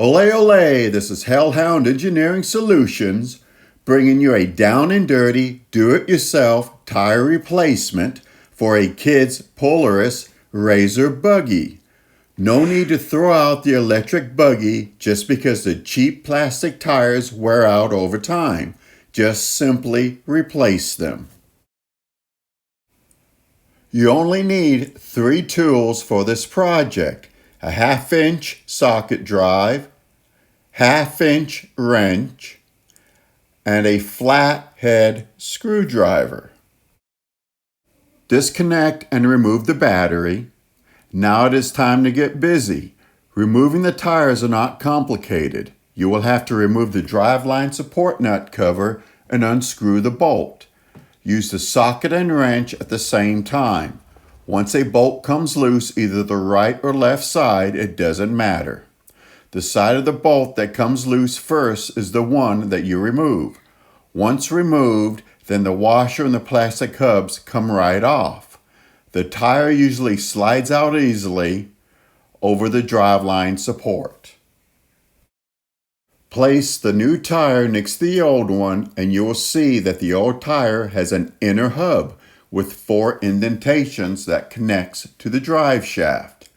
Ole ole, this is Hellhound Engineering Solutions, bringing you a down and dirty, do-it-yourself tire replacement for a kid's Polaris Razor buggy. No need to throw out the electric buggy just because the cheap plastic tires wear out over time. Just simply replace them. You only need 3 tools for this project: a 1/2-inch socket drive, 1/2-inch wrench, and a flathead screwdriver. Disconnect and remove the battery. Now it is time to get busy. Removing the tires are not complicated. You will have to remove the driveline support nut cover and unscrew the bolt. Use the socket and wrench at the same time. Once a bolt comes loose, either the right or left side, it doesn't matter. The side of the bolt that comes loose first is the one that you remove. Once removed, then the washer and the plastic hubs come right off. The tire usually slides out easily over the driveline support. Place the new tire next to the old one and you will see that the old tire has an inner hub with 4 indentations that connects to the drive shaft.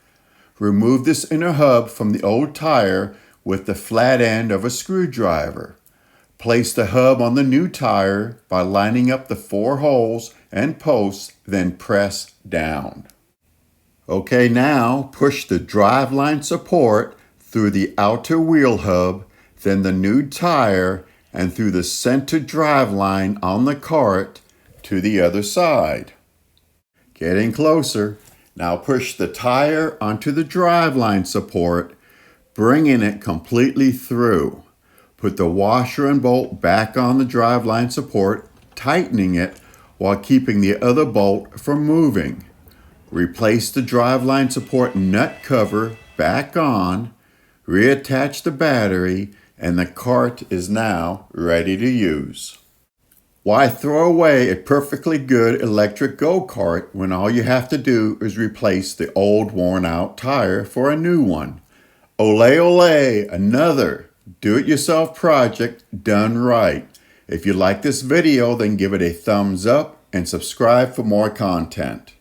Remove this inner hub from the old tire with the flat end of a screwdriver. Place the hub on the new tire by lining up the 4 holes and posts, then press down. Okay, now push the driveline support through the outer wheel hub, then the new tire, and through the center driveline on the cart to the other side. Getting closer. Now push the tire onto the driveline support, bringing it completely through. Put the washer and bolt back on the driveline support, tightening it while keeping the other bolt from moving. Replace the driveline support nut cover back on, reattach the battery, and the cart is now ready to use. Why throw away a perfectly good electric go-kart when all you have to do is replace the old worn-out tire for a new one? Ole ole, another do-it-yourself project done right. If you like this video, then give it a thumbs up and subscribe for more content.